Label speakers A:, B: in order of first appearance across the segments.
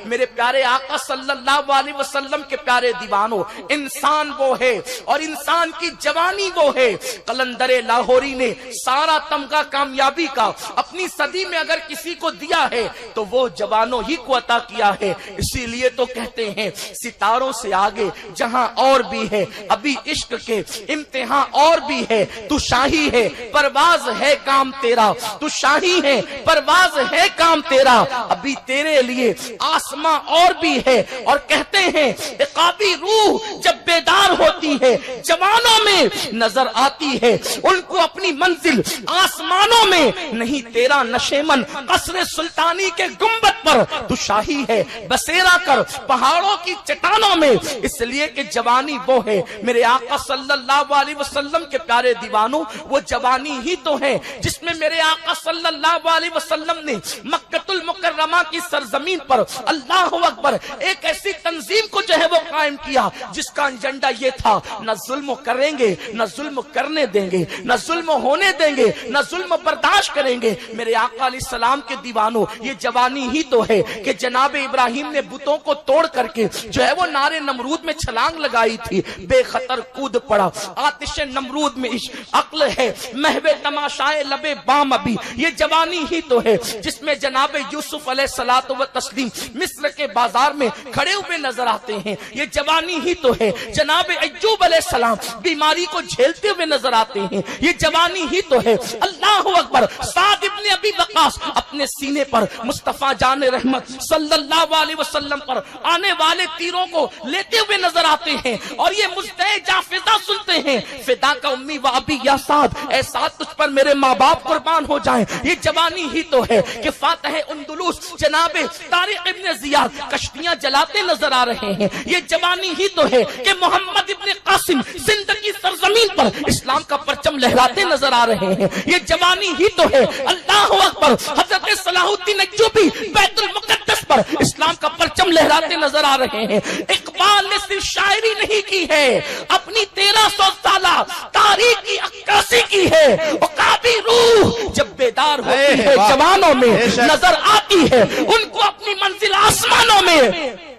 A: میرے پیارے آقا صلی اللہ علیہ وسلم کے پیارے دیوانوں، انسان وہ ہے اور انسان کی جوانی وہ ہے۔ قلندر لاہوری نے سارا تمغہ کامیابی کا اپنی صدی میں اگر کسی کو دیا ہے تو وہ جوانوں ہی کو عطا کیا ہے۔ اسی لیے تو کہتے ہیں ستاروں سے آگے جہاں اور بھی ہے، ابھی عشق کے امتحان اور بھی ہے۔ تو شاہی ہے پرواز ہے کام تیرا، تو شاہی ہے پرواز ہے کام تیرا، ابھی تیرے لیے آسماں اور بھی ہے۔ اور کہتے ہیں عقابی روح جب بیدار ہوتی ہے جوانوں میں نظر آتی ہے، ان کو اپنی منزل آسمانوں میں نہیں۔ تیرا نشیمن قصر سلطانی کے گنبد پر تو شاہی ہے بسیرا کر پہاڑوں کی چٹانوں میں، اس لیے کہ جوانی وہ ہے۔ میرے آقا صلی اللہ علیہ وسلم کے پیارے دیوانوں، وہ جوانی ہی تو ہے جس میں میرے آقا صلی اللہ علیہ وسلم نے مکہ المکرمہ کی سرزمین پر اللہ اکبر ایک ایسی تنظیم کو جو ہے وہ قائم کیا جس کا ایجنڈا یہ تھا، نہ ظلم کریں گے، نہ ظلم کرنے دیں گے، نہ ظلم ہونے دیں گے، نہ ظلم برداشت کریں گے۔ میرے آقا علیہ السلام کے دیوانوں، یہ جوانی ہی تو ہے کہ جناب ابراہیم نے بتوں کو توڑ کر کے جو ہے وہ نارے نمرود میں چھلانگ لگائی تھی، بے خطر کود پڑا آتش نمرود میں۔ عقل ہے محو تماشائے لبے بام ابھی، یہ جوانی ہی تو ہے جس میں جناب یوسف علیہ الصلوۃ والتسلیم مصر کے بازار میں کھڑے ہوئے نظر آتے ہیں، یہ جوانی ہی تو ہے۔ جناب ایوب علیہ السلام بیماری کو جھیلتے ہوئے نظر آتے ہیں، یہ جوانی ہی تو ہے۔ اللہ اکبر، سعد ابن ابی وقاص اپنے سینے پر مصطفیٰ جان رحمت صلی اللہ علیہ وسلم پر آنے والے تیروں کو لیتے ہوئے نظر آتے ہیں، اور یہ مجدے جاں فضا سنتے ہیں، فدا کا امی و ابی یا سعد، اے سعد تجھ پر میرے ماں باپ قربان ہو جائیں۔ یہ جوانی ہی تو ہے کہ فاتح اندلس جناب طارق ابن زیاد کشتیاں جلاتے نظر آ رہے ہیں، یہ جوانی ہی تو ہے کہ محمد ابن قاسم سندھ کی سرزمین پر اسلام کا پرچم لہراتے نظر آ رہے ہیں، یہ جوانی ہی تو ہے۔ اللہ اکبر، حضرت صلاح الدین ایوبی بیت المقدس پر اسلام کا پرچم لہراتے نظر آ رہے ہیں۔ اقبال نے صرف شاعری نہیں کی ہے، اپنی 1300 سالہ تاریخ کی عکاسی کی ہے۔ عقابی روح جب بیدار ہوتی ہے جوانوں میں نظر آتی ہے، ان کو اپنی منزل آسمانوں میں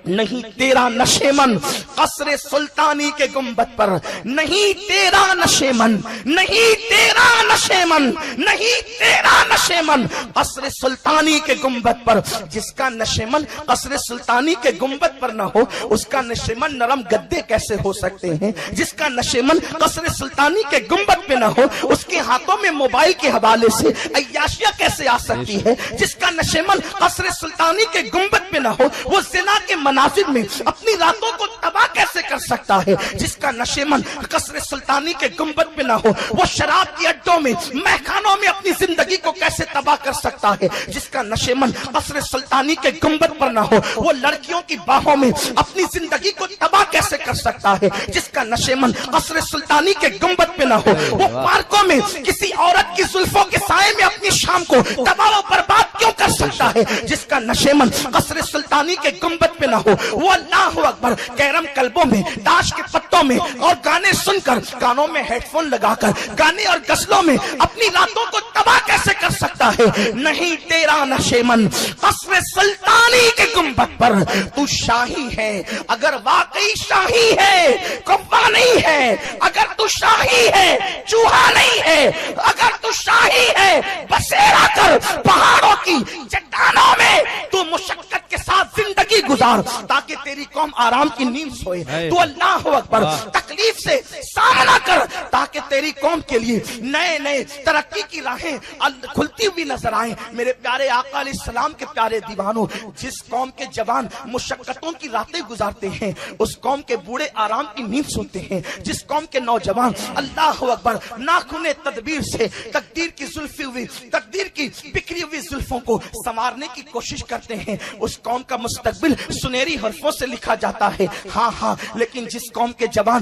A: نہیں۔ تیرا نشیمن قصر سلطانی کے گنبد پر، نہیں تیرا نشیمن، نہیں تیرا نشیمن، نہیں تیرا نشیمن قصر سلطانی کے گنبد پر۔ جس کا نشیمن قصر سلطانی کے گنبد پر نہ ہو، اس کا نشیمن نرم گدے کیسے ہو سکتے ہیں؟ جس کا نشیمن قصر سلطانی کے گنبد پہ نہ ہو، اس کے ہاتھوں میں موبائل کے حوالے سے عیاشیاں کیسے آ سکتی ہے؟ جس کا نشیمن قصر سلطانی کے گنبد پہ نہ ہو، وہ زنا کے مناظر میں اپنی راتوں کو تباہ کیسے کر سکتا ہے؟ جس کا نشیمن قصر سلطانی کے گنبد پہ نہ ہو، وہ شراب کی اڈوں میں مہخانوں میں اپنی زندگی کو کیسے تباہ کر سکتا ہے؟ جس کا نشیمن قصر سلطانی کے گنبد پر نہ ہو، وہ لڑکیوں کی باہوں میں اپنی زندگی کو تباہ کیسے کر سکتا ہے؟ جس کا نشیمن قصر سلطانی کے گنبد پہ نہ ہو، وہ پارکوں میں کسی عورت کی زلفوں کے سائے میں اپنی شام کو تباہ و برباد کیوں کر سکتا ہے؟ جس کا نشیمن قصر سلطانی کے گنبد پہ نہ ہو، وہ اللہ اکبر کیرم کلبوں میں تاش کے پتوں میں اور گانے سن کر کانوں میں ہیڈ فون لگا کر گانے اور غزلوں میں اپنی راتوں کو تباہ کیسے کر سکتا ہے؟ نہیں تیرا نشیمن قصر سلطانی کے گنبد پر تو شاہی ہے، اگر واقعی شاہی ہے کوا نہیں ہے، اگر تو شاہی ہے چوہا نہیں ہے، اگر تو شاہی ہے بسیرا کر پہاڑوں کی چٹانوں میں تو مشقت کے ساتھ زندگی گزار تاکہ تیری قوم آرام کی نیند سوئے۔ تو اللہ اکبر تکلیف سے سامنا کر تاکہ تیری قوم کے لیے نئے نئے ترقی کی راہیں کھلتی ہوئی نظر آئیں۔ میرے پیارے آقا علیہ السلام کے پیارے دیوانوں، جس قوم کے جوان مشقتوں کی راتیں گزارتے ہیں، اس قوم کے بوڑھے آرام کی نیند سوتے ہیں۔ جس قوم کے نوجوان اللہ اکبر ناخن تدبیر سے تقدیر کی زلفی ہوئی، تقدیر کی بکھری ہوئی زلفوں کو سنوارنے کی کوشش کرتے ہیں، اس قوم کا مستقبل سنہری حرفوں سے لکھا جاتا ہے۔ ہاں ہاں، لیکن جس قوم کے جوان